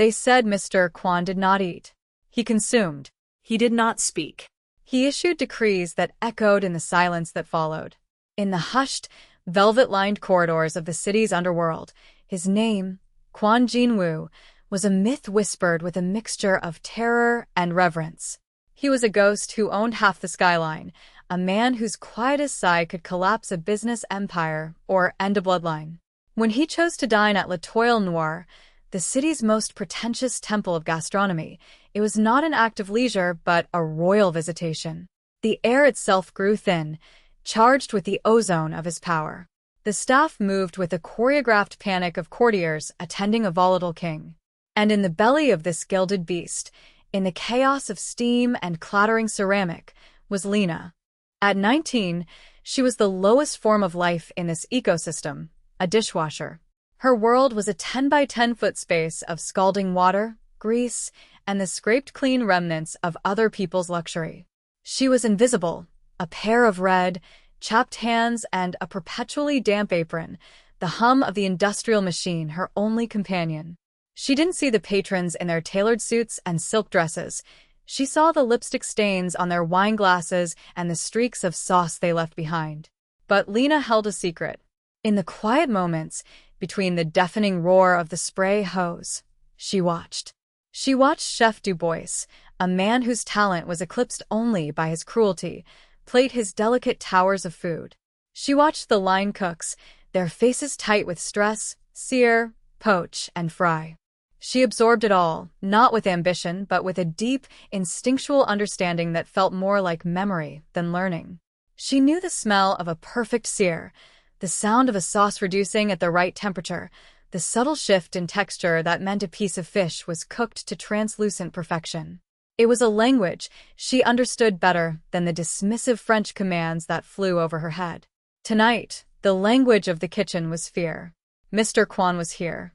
They said Mr. Kwan did not eat. He consumed. He did not speak. He issued decrees that echoed in the silence that followed. In the hushed, velvet-lined corridors of the city's underworld, his name, Kwan Jinwoo, was a myth whispered with a mixture of terror and reverence. He was a ghost who owned half the skyline, a man whose quietest sigh could collapse a business empire or end a bloodline. When he chose to dine at L'Etoile Noire, the city's most pretentious temple of gastronomy, it was not an act of leisure but a royal visitation. The air itself grew thin, charged with the ozone of his power. The staff moved with a choreographed panic of courtiers attending a volatile king. And in the belly of this gilded beast, in the chaos of steam and clattering ceramic, was Lena. At 19, she was the lowest form of life in this ecosystem, a dishwasher. Her world was a 10 by 10-foot space of scalding water, grease, and the scraped clean remnants of other people's luxury. She was invisible, a pair of red, chapped hands and a perpetually damp apron, the hum of the industrial machine her only companion. She didn't see the patrons in their tailored suits and silk dresses. She saw the lipstick stains on their wine glasses and the streaks of sauce they left behind. But Lena held a secret. In the quiet moments, between the deafening roar of the spray hose, she watched. She watched Chef Du Bois, a man whose talent was eclipsed only by his cruelty, plate his delicate towers of food. She watched the line cooks, their faces tight with stress, sear, poach, and fry. She absorbed it all, not with ambition, but with a deep, instinctual understanding that felt more like memory than learning. She knew the smell of a perfect sear, the sound of a sauce reducing at the right temperature, the subtle shift in texture that meant a piece of fish was cooked to translucent perfection. It was a language she understood better than the dismissive French commands that flew over her head. Tonight, the language of the kitchen was fear. Mr. Kwan was here.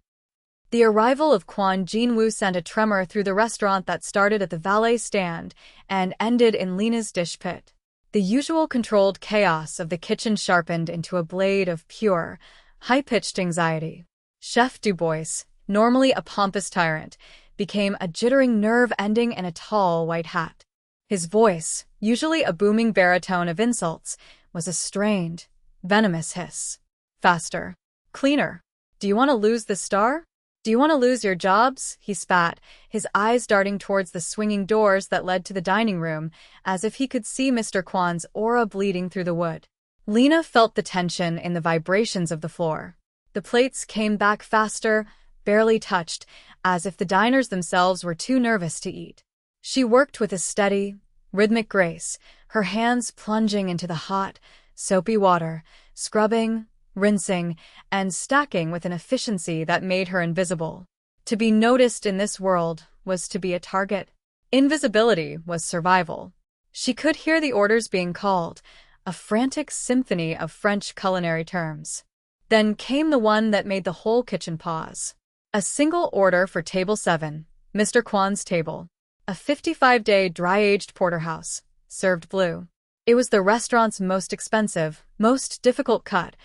The arrival of Kwan Jinwoo sent a tremor through the restaurant that started at the valet stand and ended in Lena's dish pit. The usual controlled chaos of the kitchen sharpened into a blade of pure, high-pitched anxiety. Chef Du Bois, normally a pompous tyrant, became a jittering nerve ending in a tall white hat. His voice, usually a booming baritone of insults, was a strained, venomous hiss. Faster. Cleaner. Do you want to lose the star? Do you want to lose your jobs? He spat, his eyes darting towards the swinging doors that led to the dining room, as if he could see Mr. Kwan's aura bleeding through the wood. Lena felt the tension in the vibrations of the floor. The plates came back faster, barely touched, as if the diners themselves were too nervous to eat. She worked with a steady, rhythmic grace, her hands plunging into the hot, soapy water, scrubbing, rinsing, and stacking with an efficiency that made her invisible. To be noticed in this world was to be a target. Invisibility was survival. She could hear the orders being called, a frantic symphony of French culinary terms. Then came the one that made the whole kitchen pause. A single order for Table 7, Mr. Kwan's table. A 55-day dry-aged porterhouse, served blue. It was the restaurant's most expensive, most difficult cut,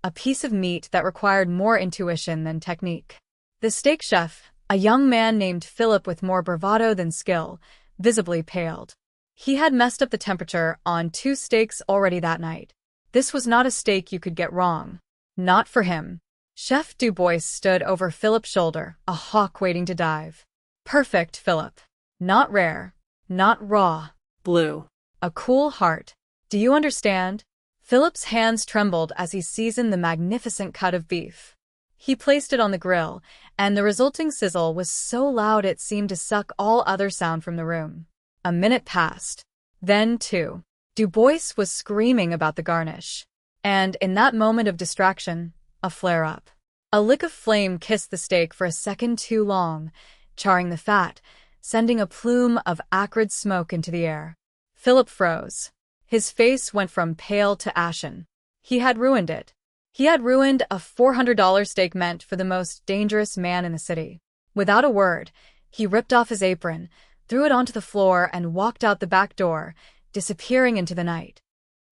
a piece of meat that required more intuition than technique. The steak chef, a young man named Philip with more bravado than skill, visibly paled. He had messed up the temperature on 2 steaks already that night. This was not a steak you could get wrong. Not for him. Chef Du Bois stood over Philip's shoulder, a hawk waiting to dive. Perfect, Philip. Not rare. Not raw. Blue. A cool heart. Do you understand? Philip's hands trembled as he seasoned the magnificent cut of beef. He placed it on the grill, and the resulting sizzle was so loud it seemed to suck all other sound from the room. A minute passed. Then 2. Du Bois was screaming about the garnish. And in that moment of distraction, a flare-up. A lick of flame kissed the steak for a second too long, charring the fat, sending a plume of acrid smoke into the air. Philip froze. His face went from pale to ashen. He had ruined it. He had ruined a $400 steak meant for the most dangerous man in the city. Without a word, he ripped off his apron, threw it onto the floor, and walked out the back door, disappearing into the night.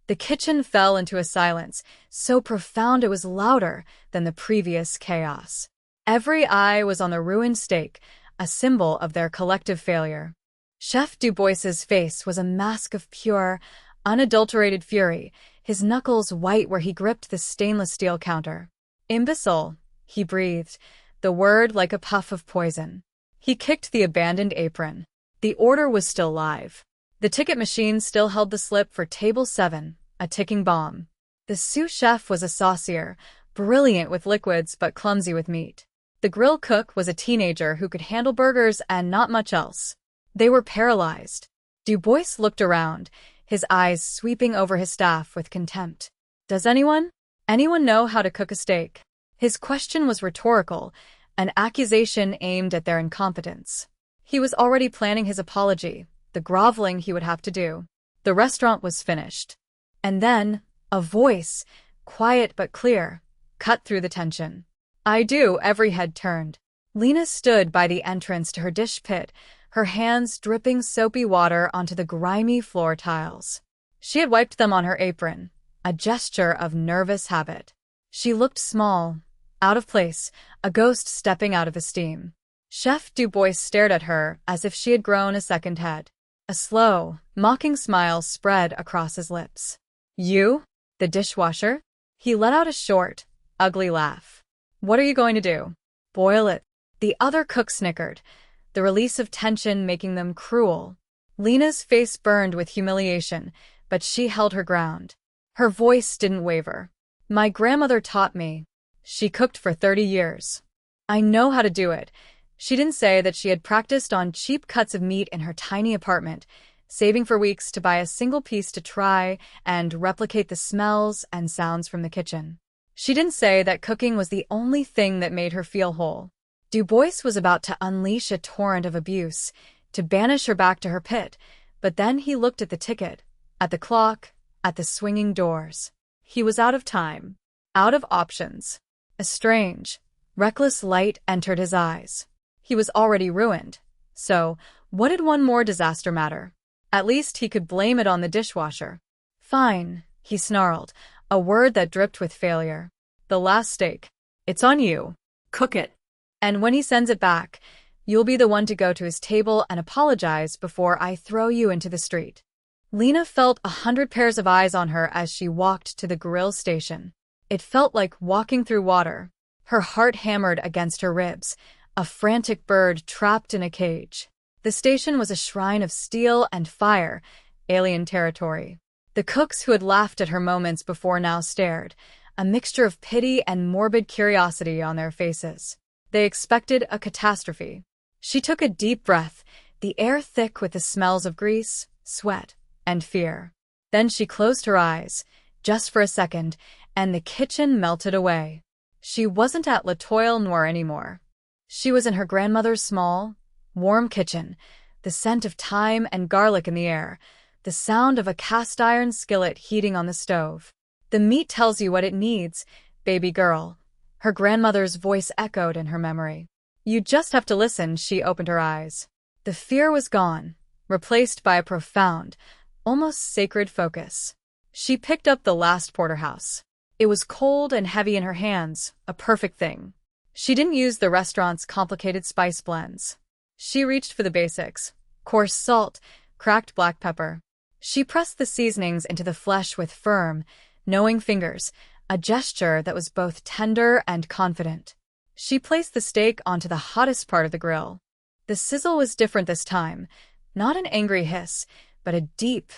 The kitchen fell into a silence, so profound it was louder than the previous chaos. Every eye was on the ruined steak, a symbol of their collective failure. Chef Dubois's face was a mask of pure, unadulterated fury, his knuckles white where he gripped the stainless steel counter. "Imbecile," he breathed, the word like a puff of poison. He kicked the abandoned apron. The order was still live. The ticket machine still held the slip for Table 7, a ticking bomb. The sous chef was a saucier, brilliant with liquids but clumsy with meat. The grill cook was a teenager who could handle burgers and not much else. They were paralyzed. Dubois looked around, his eyes sweeping over his staff with contempt. "Does anyone know how to cook a steak?" His question was rhetorical, an accusation aimed at their incompetence. He was already planning his apology, the groveling he would have to do. The restaurant was finished. And then, a voice, quiet but clear, cut through the tension. "I do." Every head turned. Lena stood by the entrance to her dish pit, her hands dripping soapy water onto the grimy floor tiles. She had wiped them on her apron, a gesture of nervous habit. She looked small, out of place, a ghost stepping out of the steam. Chef Dubois stared at her as if she had grown a second head. A slow, mocking smile spread across his lips. "You? The dishwasher?" He let out a short, ugly laugh. "What are you going to do? Boil it?" The other cook snickered, the release of tension making them cruel. Lena's face burned with humiliation, but she held her ground. Her voice didn't waver. "My grandmother taught me. She cooked for 30 years. I know how to do it." She didn't say that she had practiced on cheap cuts of meat in her tiny apartment, saving for weeks to buy a single piece to try and replicate the smells and sounds from the kitchen. She didn't say that cooking was the only thing that made her feel whole. Dubois was about to unleash a torrent of abuse, to banish her back to her pit, but then he looked at the ticket, at the clock, at the swinging doors. He was out of time, out of options. A strange, reckless light entered his eyes. He was already ruined, so what did one more disaster matter? At least he could blame it on the dishwasher. "Fine," he snarled, a word that dripped with failure. "The last steak. It's on you. Cook it. And when he sends it back, you'll be the one to go to his table and apologize before I throw you into the street." Lena felt 100 pairs of eyes on her as she walked to the grill station. It felt like walking through water. Her heart hammered against her ribs, a frantic bird trapped in a cage. The station was a shrine of steel and fire, alien territory. The cooks who had laughed at her moments before now stared, a mixture of pity and morbid curiosity on their faces. They expected a catastrophe. She took a deep breath, the air thick with the smells of grease, sweat, and fear. Then she closed her eyes, just for a second, and the kitchen melted away. She wasn't at La Toile Noire anymore. She was in her grandmother's small, warm kitchen, the scent of thyme and garlic in the air, the sound of a cast-iron skillet heating on the stove. "The meat tells you what it needs, baby girl," her grandmother's voice echoed in her memory. "You just have to listen." She opened her eyes. The fear was gone, replaced by a profound, almost sacred focus. She picked up the last porterhouse. It was cold and heavy in her hands, a perfect thing. She didn't use the restaurant's complicated spice blends. She reached for the basics: coarse salt, cracked black pepper. She pressed the seasonings into the flesh with firm, knowing fingers, a gesture that was both tender and confident. She placed the steak onto the hottest part of the grill. The sizzle was different this time, not an angry hiss, but a deep,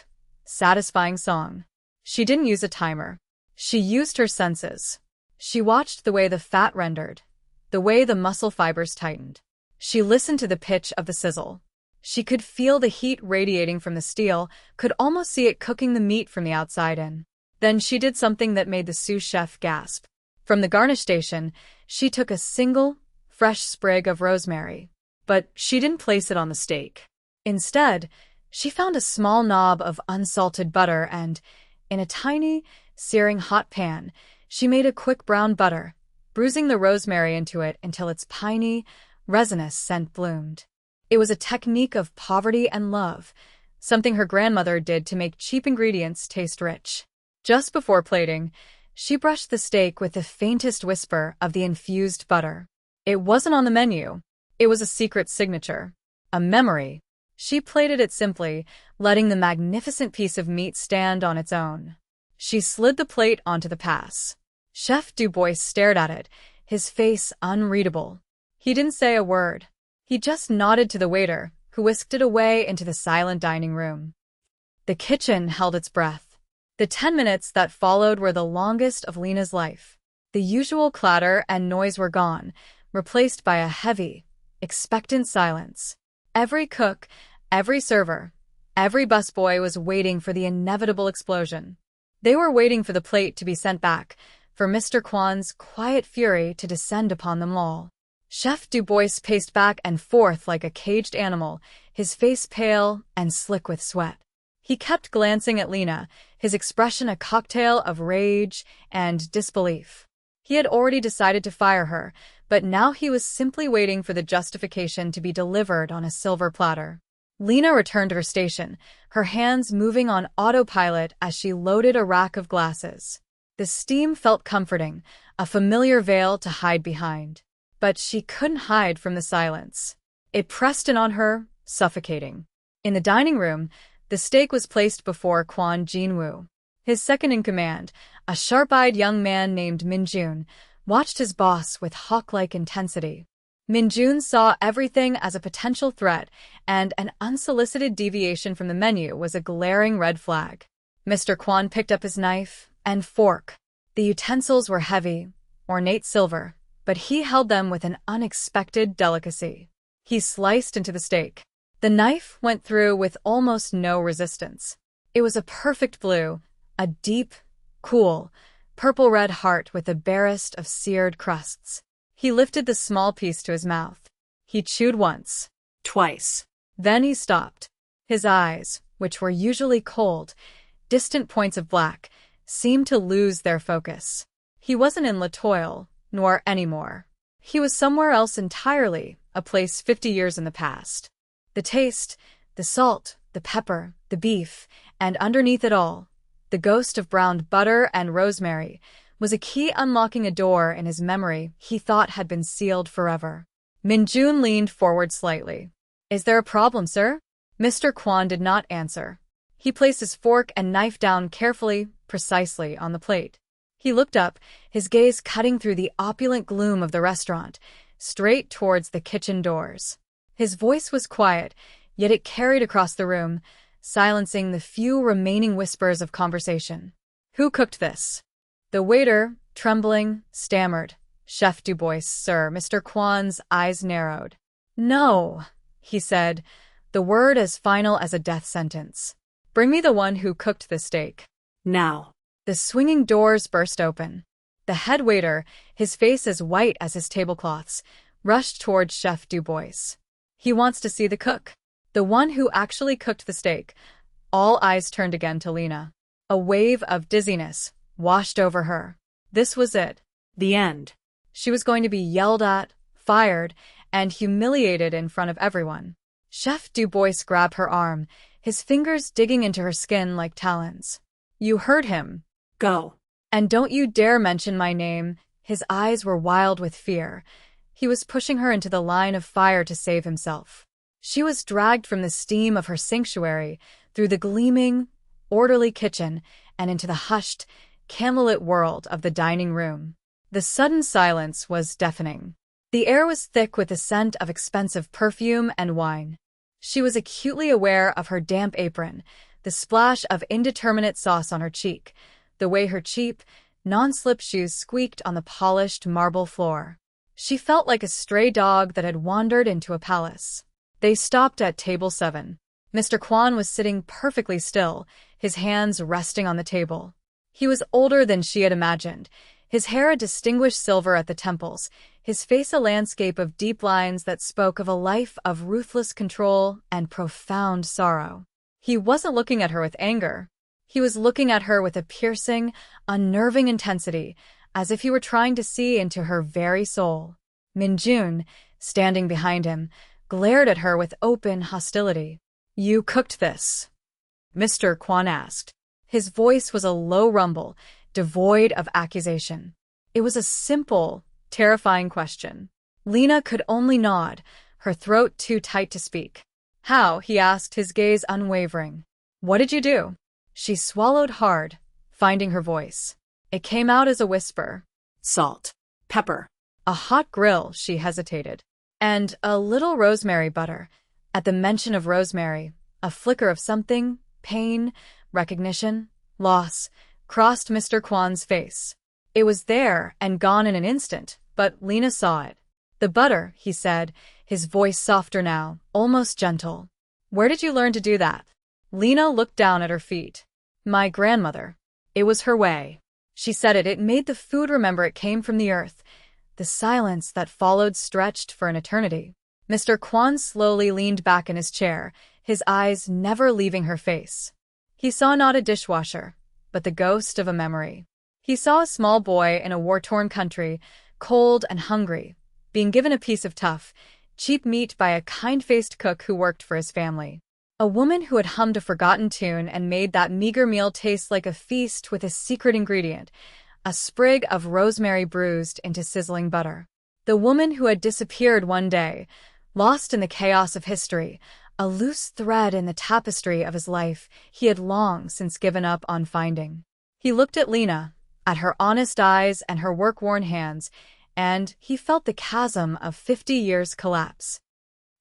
satisfying song. She didn't use a timer. She used her senses. She watched the way the fat rendered, the way the muscle fibers tightened. She listened to the pitch of the sizzle. She could feel the heat radiating from the steel, could almost see it cooking the meat from the outside in. Then she did something that made the sous chef gasp. From the garnish station, she took a single, fresh sprig of rosemary. But she didn't place it on the steak. Instead, she found a small knob of unsalted butter and, in a tiny, searing hot pan, she made a quick brown butter, bruising the rosemary into it until its piney, resinous scent bloomed. It was a technique of poverty and love, something her grandmother did to make cheap ingredients taste rich. Just before plating, she brushed the steak with the faintest whisper of the infused butter. It wasn't on the menu, It was a secret signature. A memory. She plated it simply, letting the magnificent piece of meat stand on its own. She slid the plate onto the pass. Chef Dubois stared at it, his face unreadable. He didn't say a word. He just nodded to the waiter, who whisked it away into the silent dining room. The kitchen held its breath. The 10 minutes that followed were the longest of Lena's life. The usual clatter and noise were gone, replaced by a heavy, expectant silence. Every cook, every server, every busboy was waiting for the inevitable explosion. They were waiting for the plate to be sent back, for Mr. Kwan's quiet fury to descend upon them all. Chef Dubois paced back and forth like a caged animal, his face pale and slick with sweat. He kept glancing at Lena, his expression a cocktail of rage and disbelief. He had already decided to fire her, but now he was simply waiting for the justification to be delivered on a silver platter. Lena returned to her station, her hands moving on autopilot as she loaded a rack of glasses. The steam felt comforting, a familiar veil to hide behind. But she couldn't hide from the silence. It pressed in on her, suffocating. In the dining room, the steak was placed before Kwon Jin-woo. His second-in-command, a sharp-eyed young man named Min-jun, watched his boss with hawk-like intensity. Min-jun saw everything as a potential threat, and an unsolicited deviation from the menu was a glaring red flag. Mr. Kwon picked up his knife and fork. The utensils were heavy, ornate silver, but he held them with an unexpected delicacy. He sliced into the steak. The knife went through with almost no resistance. It was a perfect blue, a deep, cool, purple-red heart with the barest of seared crusts. He lifted the small piece to his mouth. He chewed once. Twice. Then he stopped. His eyes, which were usually cold, distant points of black, seemed to lose their focus. He wasn't in Latoil, nor anymore. He was somewhere else entirely, a place 50 years in the past. The taste, the salt, the pepper, the beef, and underneath it all, the ghost of browned butter and rosemary, was a key unlocking a door in his memory he thought had been sealed forever. Min-jun leaned forward slightly. "Is there a problem, sir?" Mr. Kwon did not answer. He placed his fork and knife down carefully, precisely on the plate. He looked up, his gaze cutting through the opulent gloom of the restaurant, straight towards the kitchen doors. His voice was quiet, yet it carried across the room, silencing the few remaining whispers of conversation. "Who cooked this?" The waiter, trembling, stammered. "Chef Dubois, sir." Mr. Kwan's eyes narrowed. "No," he said, the word as final as a death sentence. "Bring me the one who cooked the steak." Now. The swinging doors burst open. The head waiter, his face as white as his tablecloths, rushed towards Chef Dubois. "He wants to see the cook. The one who actually cooked the steak." All eyes turned again to Lena. A wave of dizziness washed over her. This was it. The end. She was going to be yelled at, fired, and humiliated in front of everyone. Chef Dubois grabbed her arm, his fingers digging into her skin like talons. "You heard him. Go. And don't you dare mention my name." His eyes were wild with fear. He was pushing her into the line of fire to save himself. She was dragged from the steam of her sanctuary, through the gleaming, orderly kitchen, and into the hushed, candlelit world of the dining room. The sudden silence was deafening. The air was thick with the scent of expensive perfume and wine. She was acutely aware of her damp apron, the splash of indeterminate sauce on her cheek, the way her cheap, non-slip shoes squeaked on the polished marble floor. She felt like a stray dog that had wandered into a palace. They stopped at table 7. Mr. Kwon was sitting perfectly still, his hands resting on the table. He was older than she had imagined, his hair a distinguished silver at the temples, his face a landscape of deep lines that spoke of a life of ruthless control and profound sorrow. He wasn't looking at her with anger. He was looking at her with a piercing, unnerving intensity, as if he were trying to see into her very soul. Min-jun, standing behind him, glared at her with open hostility. "You cooked this?" Mr. Kwon asked. His voice was a low rumble, devoid of accusation. It was a simple, terrifying question. Lena could only nod, her throat too tight to speak. How? He asked, his gaze unwavering. What did you do? She swallowed hard, finding her voice. It came out as a whisper. Salt. Pepper. A hot grill, she hesitated. And a little rosemary butter. At the mention of rosemary, a flicker of something, pain, recognition, loss, crossed Mr. Kwan's face. It was there and gone in an instant, but Lena saw it. The butter, he said, his voice softer now, almost gentle. Where did you learn to do that? Lena looked down at her feet. My grandmother. It was her way. She said it made the food remember it came from the earth. The silence that followed stretched for an eternity. Mr. Kwan slowly leaned back in his chair, his eyes never leaving her face. He saw not a dishwasher, but the ghost of a memory. He saw a small boy in a war-torn country, cold and hungry, being given a piece of tough, cheap meat by a kind-faced cook who worked for his family. A woman who had hummed a forgotten tune and made that meager meal taste like a feast with a secret ingredient, a sprig of rosemary bruised into sizzling butter. The woman who had disappeared one day, lost in the chaos of history, a loose thread in the tapestry of his life he had long since given up on finding. He looked at Lena, at her honest eyes and her work-worn hands, and he felt the chasm of 50 years collapse.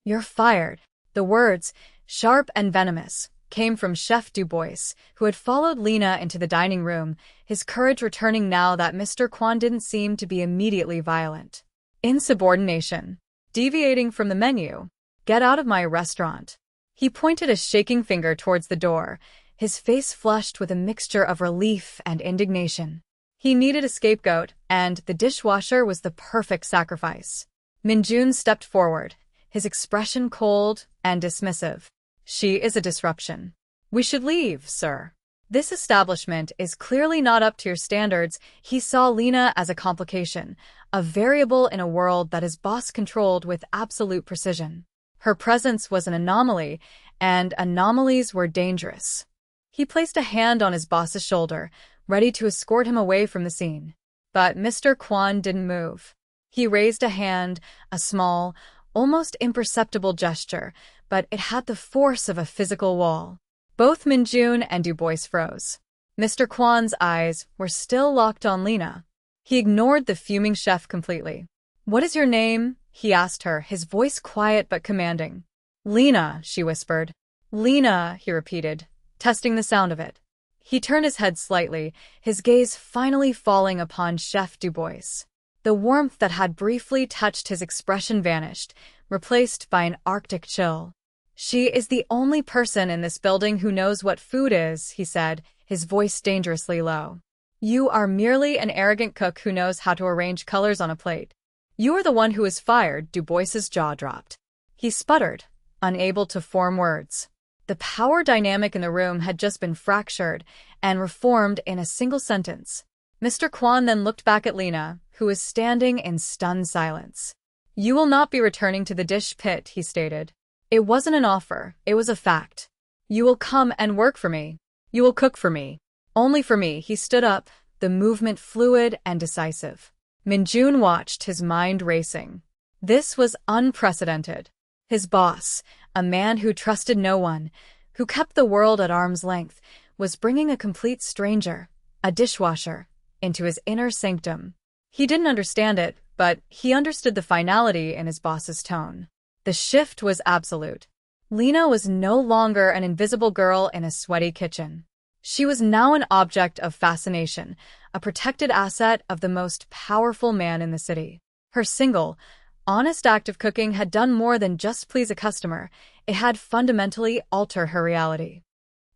You're fired. The words, sharp and venomous, came from Chef Du Bois, who had followed Lena into the dining room, his courage returning now that Mr. Kwan didn't seem to be immediately violent. Insubordination. Deviating from the menu. Get out of my restaurant. He pointed a shaking finger towards the door, his face flushed with a mixture of relief and indignation. He needed a scapegoat, and the dishwasher was the perfect sacrifice. Minjun stepped forward, his expression cold and dismissive. She is a disruption. We should leave, sir. This establishment is clearly not up to your standards. He saw Lena as a complication, a variable in a world that his boss controlled with absolute precision. Her presence was an anomaly, and anomalies were dangerous. He placed a hand on his boss's shoulder, ready to escort him away from the scene. But Mr. Kwan didn't move. He raised a hand, a small, almost imperceptible gesture, but it had the force of a physical wall. Both Minjun and Du Bois froze. Mr. Kwan's eyes were still locked on Lena. He ignored the fuming chef completely. What is your name? He asked her, his voice quiet but commanding. Lena, she whispered. Lena, he repeated, testing the sound of it. He turned his head slightly, his gaze finally falling upon Chef Du Bois. The warmth that had briefly touched his expression vanished, replaced by an arctic chill. She is the only person in this building who knows what food is, he said, his voice dangerously low. You are merely an arrogant cook who knows how to arrange colors on a plate. You are the one who is fired. Du Bois's jaw dropped. He sputtered, unable to form words. The power dynamic in the room had just been fractured and reformed in a single sentence. Mr. Kwan then looked back at Lena, who was standing in stunned silence. You will not be returning to the dish pit, he stated. It wasn't an offer, it was a fact. You will come and work for me. You will cook for me. Only for me. He stood up, the movement fluid and decisive. Minjun watched, his mind racing. This was unprecedented. His boss, a man who trusted no one, who kept the world at arm's length, was bringing a complete stranger, a dishwasher, into his inner sanctum. He didn't understand it, but he understood the finality in his boss's tone. The shift was absolute. Lena was no longer an invisible girl in a sweaty kitchen. She was now an object of fascination, a protected asset of the most powerful man in the city. Her single, honest act of cooking had done more than just please a customer. It had fundamentally altered her reality.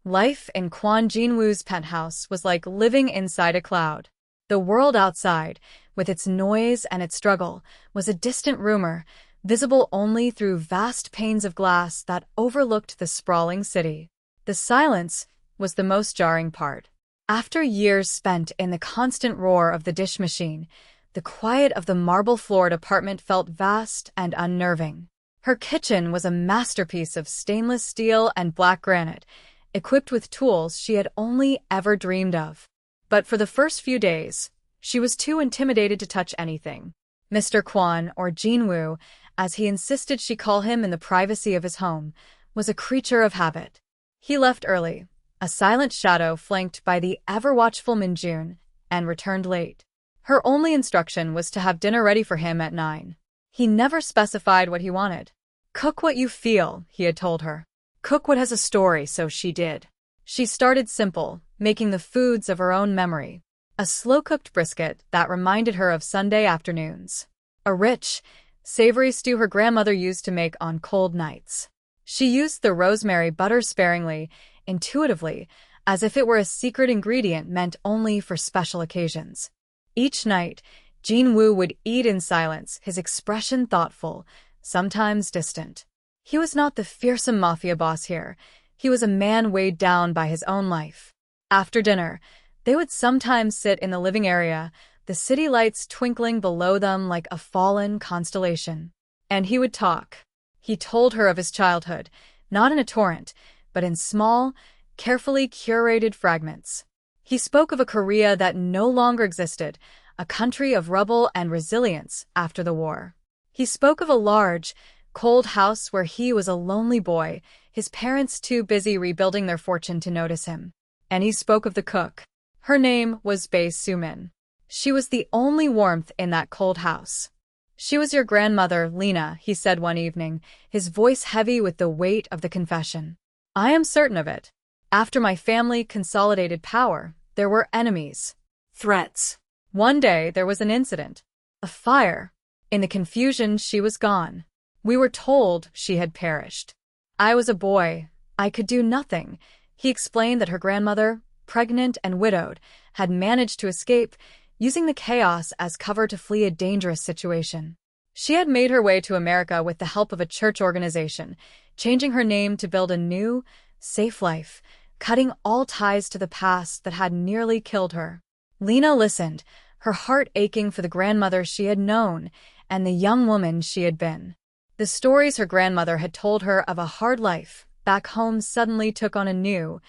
Life in Kwon Jinwoo's penthouse was like living inside a cloud. The world outside, with its noise and its struggle, was a distant rumor, visible only through vast panes of glass that overlooked the sprawling city. The silence was the most jarring part. After years spent in the constant roar of the dish machine, the quiet of the marble-floored apartment felt vast and unnerving. Her kitchen was a masterpiece of stainless steel and black granite, equipped with tools she had only ever dreamed of. But for the first few days, she was too intimidated to touch anything. Mr. Kwan, or Jinwoo, as he insisted she call him in the privacy of his home, was a creature of habit. He left early, a silent shadow flanked by the ever-watchful Minjun, and returned late. Her only instruction was to have dinner ready for him at 9. He never specified what he wanted. "Cook what you feel," he had told her. "Cook what has a story," so she did. She started simple, making the foods of her own memory. A slow-cooked brisket that reminded her of Sunday afternoons. A rich, savory stew her grandmother used to make on cold nights. She used the rosemary butter sparingly, intuitively, as if it were a secret ingredient meant only for special occasions. Each night, Jin-woo would eat in silence, his expression thoughtful, sometimes distant. He was not the fearsome mafia boss here. He was a man weighed down by his own life. After dinner, they would sometimes sit in the living area, the city lights twinkling below them like a fallen constellation. And he would talk. He told her of his childhood, not in a torrent, but in small, carefully curated fragments. He spoke of a Korea that no longer existed, a country of rubble and resilience after the war. He spoke of a large, cold house where he was a lonely boy, his parents too busy rebuilding their fortune to notice him. And he spoke of the cook. Her name was Bae Sumin. She was the only warmth in that cold house. "She was your grandmother, Lena," he said one evening, his voice heavy with the weight of the confession. "I am certain of it. After my family consolidated power, there were enemies. Threats. One day there was an incident. A fire. In the confusion, she was gone. We were told she had perished. I was a boy. I could do nothing." He explained that her grandmother, pregnant and widowed, had managed to escape, using the chaos as cover to flee a dangerous situation. She had made her way to America with the help of a church organization, changing her name to build a new, safe life, cutting all ties to the past that had nearly killed her. Lena listened, her heart aching for the grandmother she had known and the young woman she had been. The stories her grandmother had told her of a hard life back home suddenly took on a new,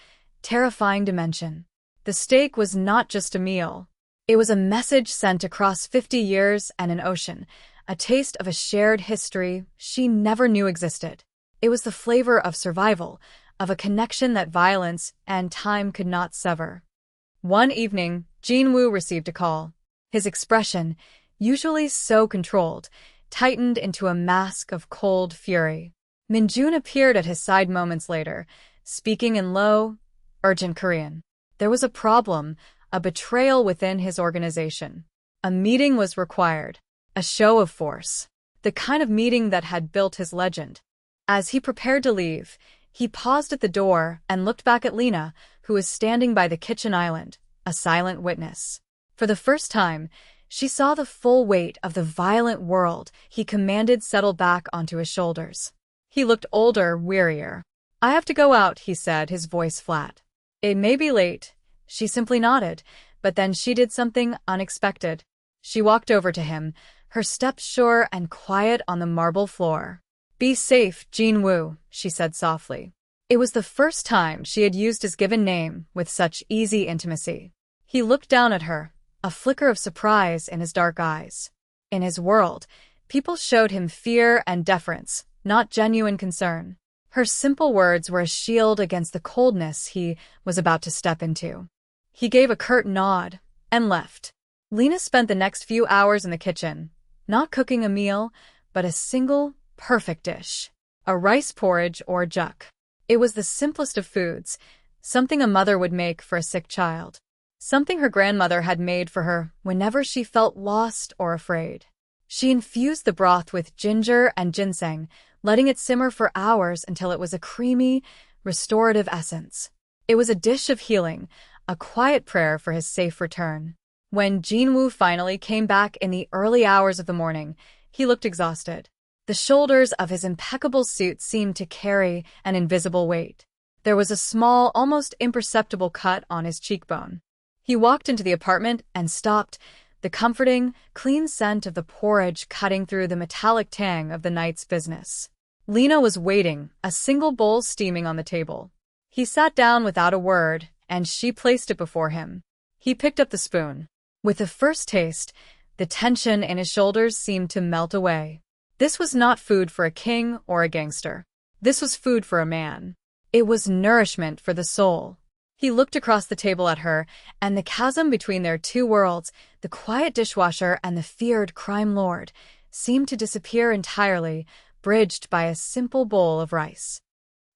terrifying dimension. The steak was not just a meal. It was a message sent across 50 years and an ocean, a taste of a shared history she never knew existed. It was the flavor of survival, of a connection that violence and time could not sever. One evening, Jin-woo received a call. His expression, usually so controlled, tightened into a mask of cold fury. Minjun appeared at his side moments later, speaking in low, urgent Korean. There was a problem, a betrayal within his organization. A meeting was required, a show of force, the kind of meeting that had built his legend. As he prepared to leave, he paused at the door and looked back at Lena, who was standing by the kitchen island, a silent witness. For the first time, she saw the full weight of the violent world he commanded settle back onto his shoulders. He looked older, wearier. "I have to go out," he said, his voice flat. "It may be late." She simply nodded, but then she did something unexpected. She walked over to him, her steps sure and quiet on the marble floor. "Be safe, Jin-woo," she said softly. It was the first time she had used his given name with such easy intimacy. He looked down at her, a flicker of surprise in his dark eyes. In his world, people showed him fear and deference, not genuine concern. Her simple words were a shield against the coldness he was about to step into. He gave a curt nod and left. Lena spent the next few hours in the kitchen, not cooking a meal, but a single, perfect dish. A rice porridge or juk. It was the simplest of foods, something a mother would make for a sick child. Something her grandmother had made for her whenever she felt lost or afraid. She infused the broth with ginger and ginseng, letting it simmer for hours until it was a creamy, restorative essence. It was a dish of healing, a quiet prayer for his safe return. When Jin-woo finally came back in the early hours of the morning, he looked exhausted. The shoulders of his impeccable suit seemed to carry an invisible weight. There was a small, almost imperceptible cut on his cheekbone. He walked into the apartment and stopped, the comforting, clean scent of the porridge cutting through the metallic tang of the night's business. Lena was waiting, a single bowl steaming on the table. He sat down without a word, and she placed it before him. He picked up the spoon. With the first taste, the tension in his shoulders seemed to melt away. This was not food for a king or a gangster. This was food for a man. It was nourishment for the soul. He looked across the table at her, and the chasm between their two worlds, the quiet dishwasher and the feared crime lord, seemed to disappear entirely, bridged by a simple bowl of rice.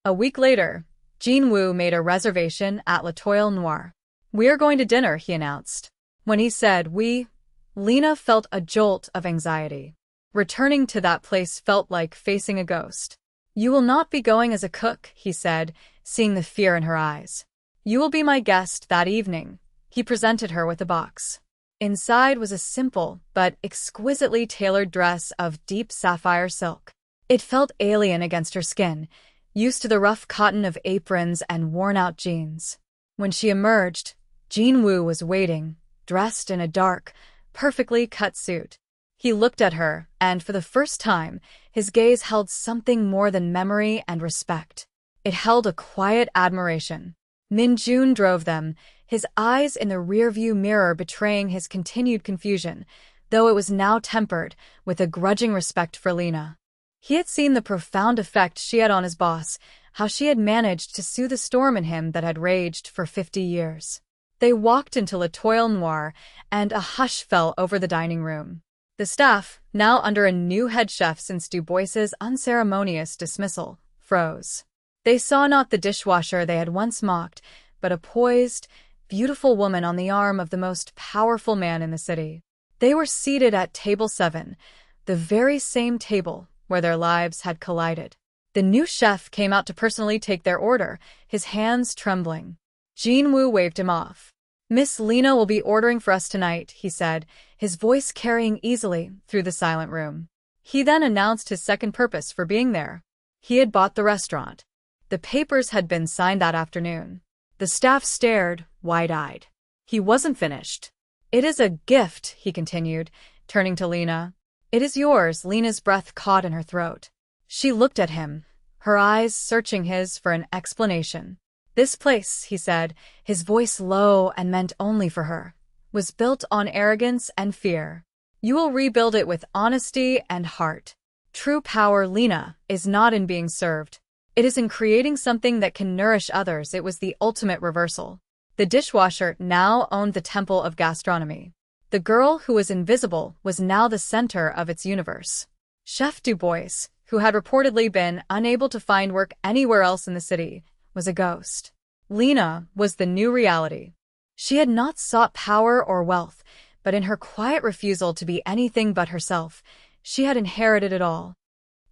A week later, Jin-woo made a reservation at L'Etoile Noire. "We're going to dinner," he announced. When he said "we," Lena felt a jolt of anxiety. Returning to that place felt like facing a ghost. "You will not be going as a cook," he said, seeing the fear in her eyes. "You will be my guest that evening." He presented her with a box. Inside was a simple but exquisitely tailored dress of deep sapphire silk. It felt alien against her skin, used to the rough cotton of aprons and worn-out jeans. When she emerged, Jin-woo was waiting, dressed in a dark, perfectly cut suit. He looked at her, and for the first time, his gaze held something more than memory and respect. It held a quiet admiration. Min-jun drove them, his eyes in the rearview mirror betraying his continued confusion, though it was now tempered with a grudging respect for Lena. He had seen the profound effect she had on his boss, how she had managed to soothe the storm in him that had raged for 50 years. They walked into L'Etoile Noire, and a hush fell over the dining room. The staff, now under a new head chef since Du Bois's unceremonious dismissal, froze. They saw not the dishwasher they had once mocked, but a poised, beautiful woman on the arm of the most powerful man in the city. They were seated at table 7, the very same table where their lives had collided. The new chef came out to personally take their order, his hands trembling. Jin-woo waved him off. "Miss Lena will be ordering for us tonight," he said, his voice carrying easily through the silent room. He then announced his second purpose for being there. He had bought the restaurant. The papers had been signed that afternoon. The staff stared, wide-eyed. He wasn't finished. "It is a gift," he continued, turning to Lena. "It is yours." Lena's breath caught in her throat. She looked at him, her eyes searching his for an explanation. "This place," he said, his voice low and meant only for her, "was built on arrogance and fear. You will rebuild it with honesty and heart. True power, Lena, is not in being served. It is in creating something that can nourish others." It was the ultimate reversal. The dishwasher now owned the temple of gastronomy. The girl who was invisible was now the center of its universe. Chef Du Bois, who had reportedly been unable to find work anywhere else in the city, was a ghost. Lena was the new reality. She had not sought power or wealth, but in her quiet refusal to be anything but herself, she had inherited it all.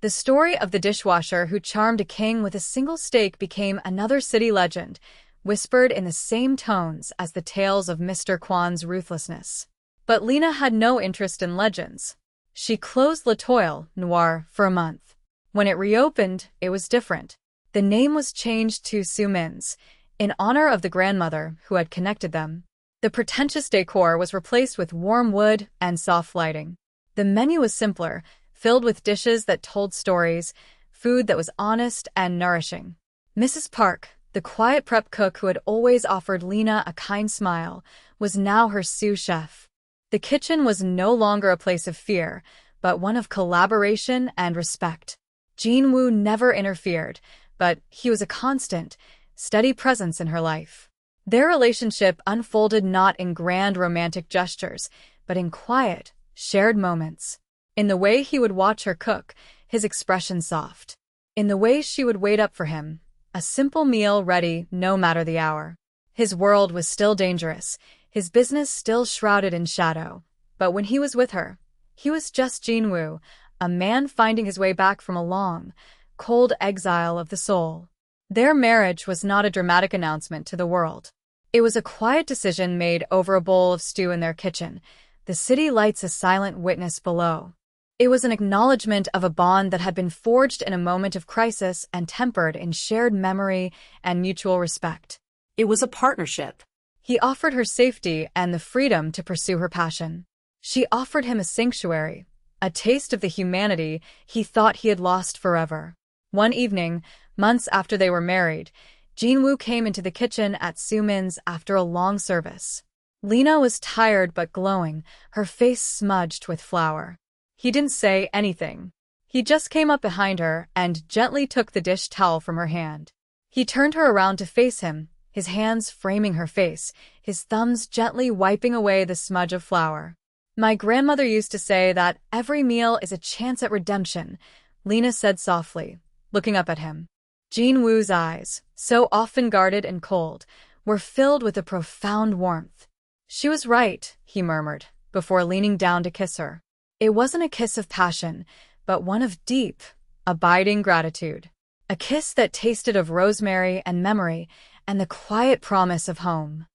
The story of the dishwasher who charmed a king with a single steak became another city legend, whispered in the same tones as the tales of Mr. Kwan's ruthlessness. But Lena had no interest in legends. She closed L'Etoile Noire for a month. When it reopened, it was different. The name was changed to Sumin's, in honor of the grandmother who had connected them. The pretentious decor was replaced with warm wood and soft lighting. The menu was simpler, filled with dishes that told stories, food that was honest and nourishing. Mrs. Park, the quiet prep cook who had always offered Lena a kind smile, was now her sous chef. The kitchen was no longer a place of fear, but one of collaboration and respect. Jin-woo never interfered, but he was a constant, steady presence in her life. Their relationship unfolded not in grand romantic gestures, but in quiet, shared moments. In the way he would watch her cook, his expression soft. In the way she would wait up for him, a simple meal ready no matter the hour. His world was still dangerous, his business still shrouded in shadow. But when he was with her, he was just Jin-woo, a man finding his way back from a long, cold exile of the soul. Their marriage was not a dramatic announcement to the world. It was a quiet decision made over a bowl of stew in their kitchen, the city lights a silent witness below. It was an acknowledgement of a bond that had been forged in a moment of crisis and tempered in shared memory and mutual respect. It was a partnership. He offered her safety and the freedom to pursue her passion. She offered him a sanctuary, a taste of the humanity he thought he had lost forever. One evening, months after they were married, Jin-woo came into the kitchen at Sumin's after a long service. Lena was tired but glowing, her face smudged with flour. He didn't say anything. He just came up behind her and gently took the dish towel from her hand. He turned her around to face him, his hands framing her face, his thumbs gently wiping away the smudge of flour. "My grandmother used to say that every meal is a chance at redemption," Lena said softly, looking up at him. Jin-woo's eyes, so often guarded and cold, were filled with a profound warmth. "She was right," he murmured, before leaning down to kiss her. It wasn't a kiss of passion, but one of deep, abiding gratitude. A kiss that tasted of rosemary and memory and the quiet promise of home.